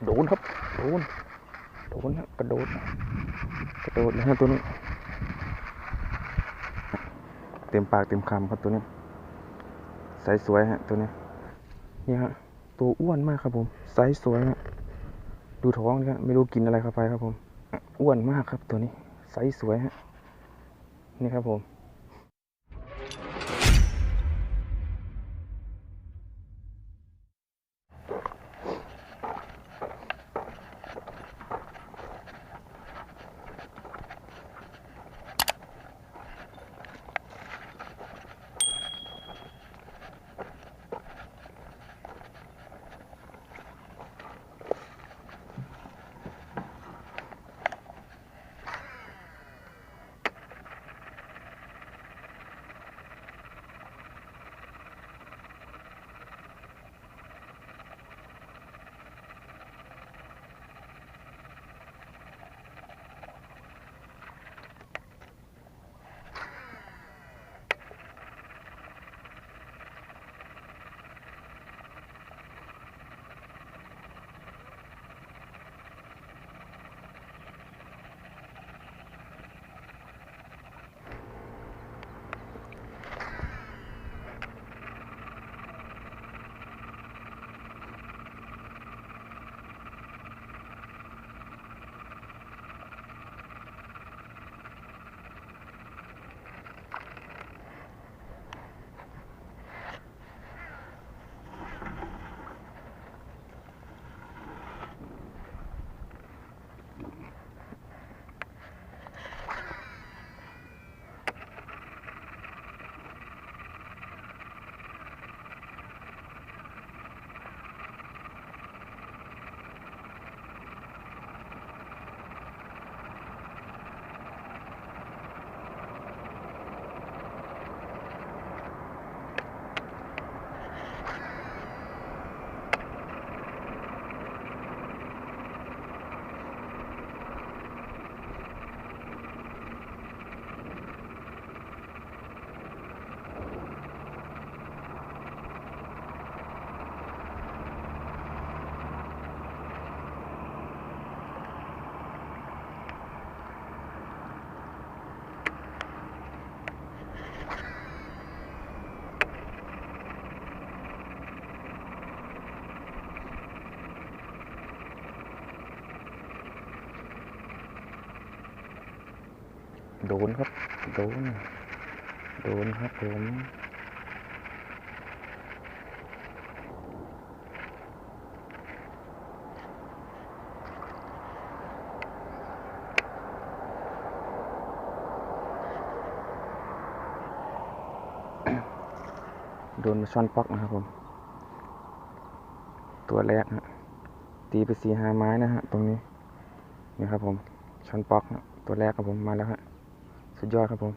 โดนครับโดนฮะกระโดดเลยฮะตัวนี้เต็มปากเต็มคำครับตัวนี้ไซส์สวยฮะตัวนี้นี่ฮะตัวอ้วนมากครับผมไซส์สวยฮะดูท้องนี่ครับไม่รู้กินอะไรเข้าไปครับผมอ้วนมากครับตัวนี้ไซส์สวยฮะนี่ครับผมโดนครับโดนครับผมโดนช้อนป๊อกนะครับผมตัวแรกฮะตีไป4-5 ไม้นะฮะตรงนี้นี่ครับผมช้อนป๊อกตัวแรกครับผมมาแล้วฮะสุดยอดครับผม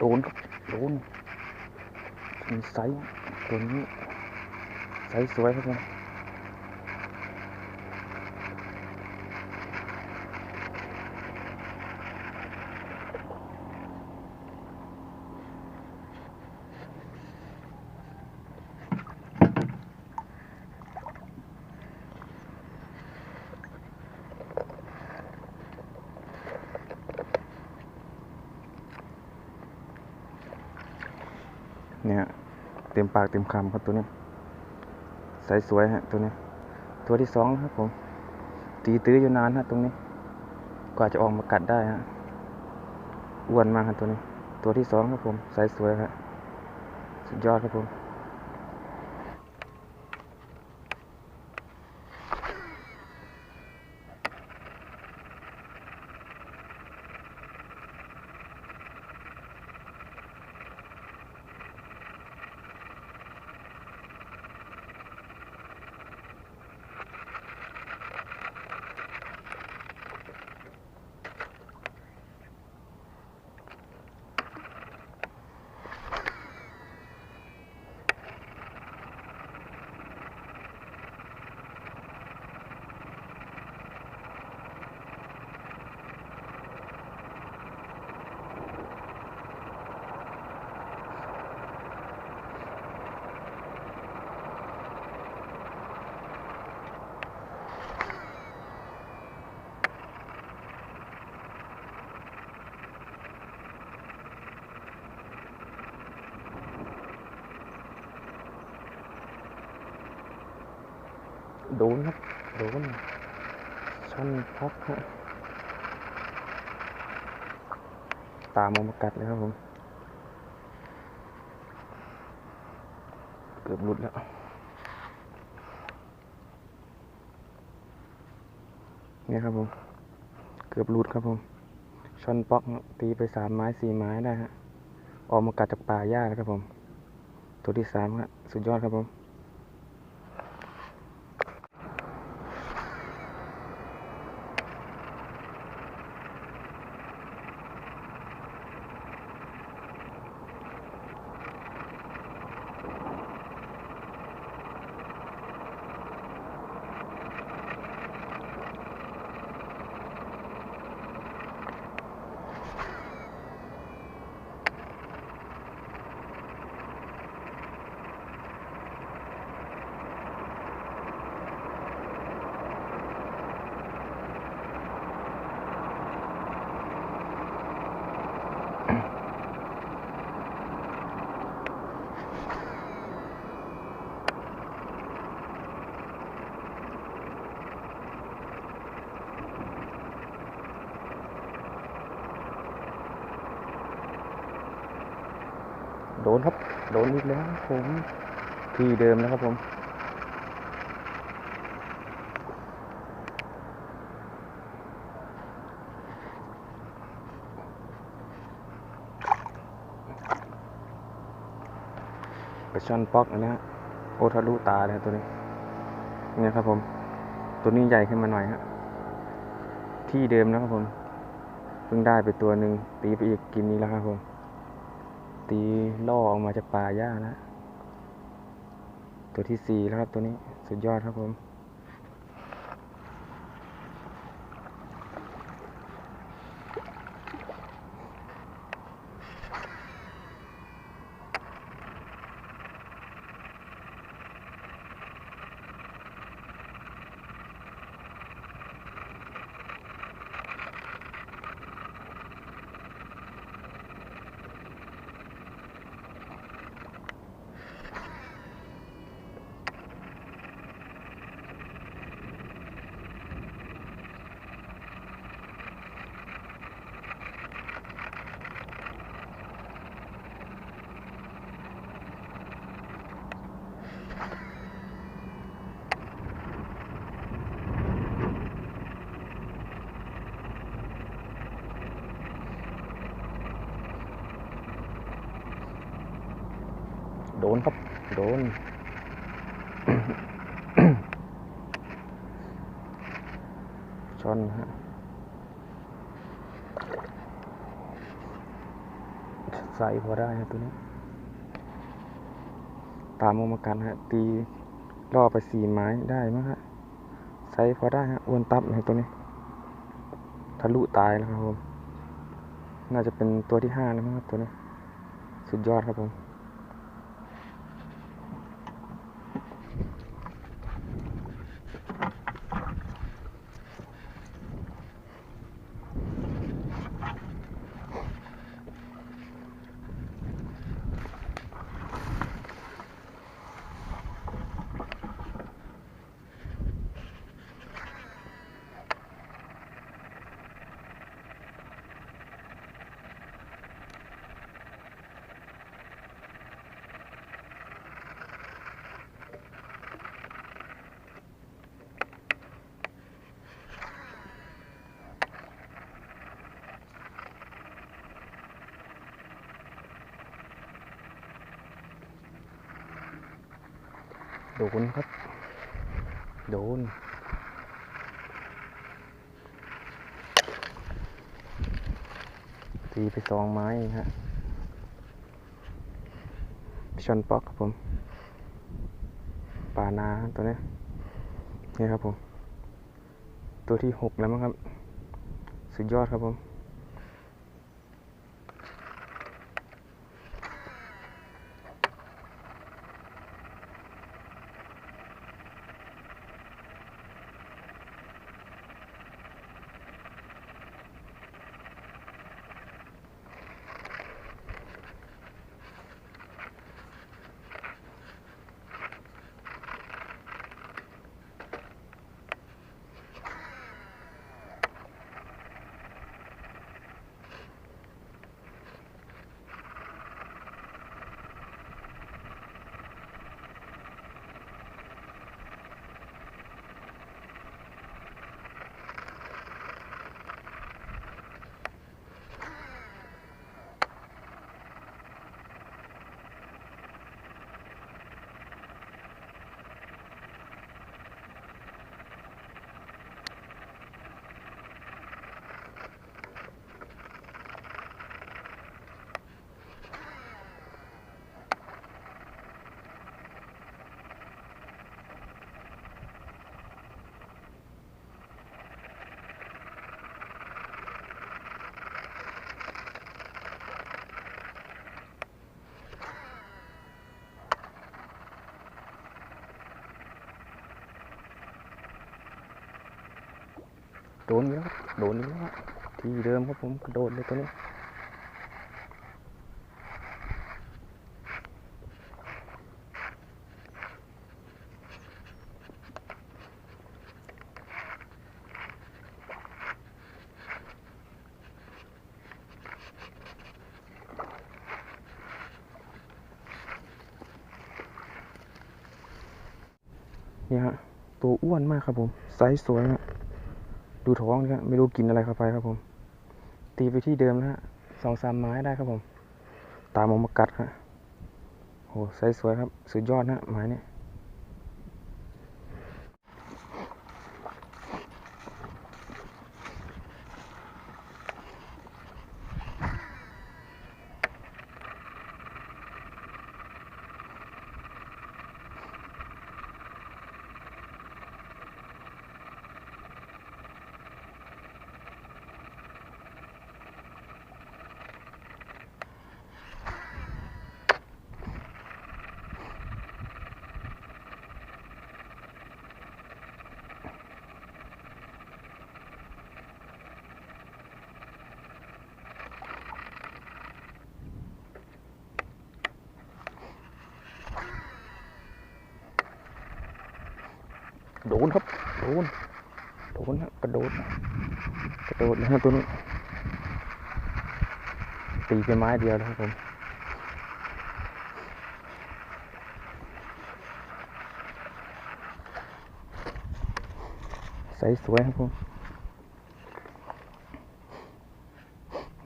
โดนครับโดนมีไซส์ตัวนี้ไซส์สวยครับผม เนี่ยเต็มปากเต็มคำครับตัวนี้ใสสวยฮะตัวนี้ตัวที่สองนะครับผมตีตื้ออยู่นานฮะตรงนี้กว่าจะออกมากัดได้ฮะอ้วนมากครับตัวนี้ตัวที่สองครับผมใสสวยฮะสุดยอดครับผมโดนครับโดนช่อนพักฮะตามมากัดเลยครับผมเกือบหลุดแล้วเนี่ยครับผมเกือบหลุดครับผมช่อนป๊อกตีไป3 ไม้ 4 ไม้ได้ฮะออกมากัดจากป่าหญ้าแล้วครับผมตัวที่3ครับสุดยอดครับผมโดนครับโดนอีกแล้วผมที่เดิมแล้วครับผมปลาช่อนป๊อกอันนี้โอทะลุตาเลยตัวนี้เนี่ยครับผมตัวนี้ใหญ่ขึ้นมาหน่อยฮะที่เดิมนะครับผมเพิ่งได้ไปตัวหนึ่งตีไปอีกกินนี้แล้วครับผมตีล่อออกมาจากป่าหญ้านะตัวที่4แล้วครับตัวนี้สุดยอดครับผมโดนครับโดน ช่อนฮะใส่พอได้ฮะตัวนี้ตามมากันฮะตีล่อไป4 ไม้ได้มั้งฮะใส่พอได้ฮะอ้วนตับฮะตัวนี้ทะลุตายแล้วครับผมน่าจะเป็นตัวที่5แล้วมั้งครับตัวนี้สุดยอดครับผม โดนครับโดนตีไป2 ไม้ฮะชอนป๊อกครับผมปลานาตัวนี้นี่ครับผมตัวที่6แล้วมั้งครับสุดยอดครับผมโดนแล้วโดนแล้วที่เดิมครับผมกระโดดเลยตัวนี้นี่ฮะตัวอ้วนมากครับผมไซส์สวยฮะดูท้องนี่ครับไม่รู้กินอะไรเข้าไปครับผมตีไปที่เดิมนะฮะ2-3 ไม้ได้ครับผมตามออกมากัดฮะโหไซส์สวยครับสุดยอดนะไม้นี่โดนครับโดนฮะกระโดดนะฮะตัวนี้ตีไปไม้เดียวนะครับผมไซส์สวยครับผม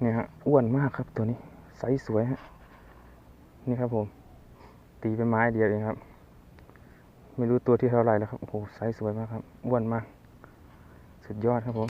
เนี่ยฮะอ้วนมากครับตัวนี้ไซส์สวยฮะนี่ครับผมตีไปไม้เดียวเองครับไม่รู้ตัวที่เท่าไหร่แล้วครับโอ้โหไซส์สวยมากครับอ้วนมากสุดยอดครับผม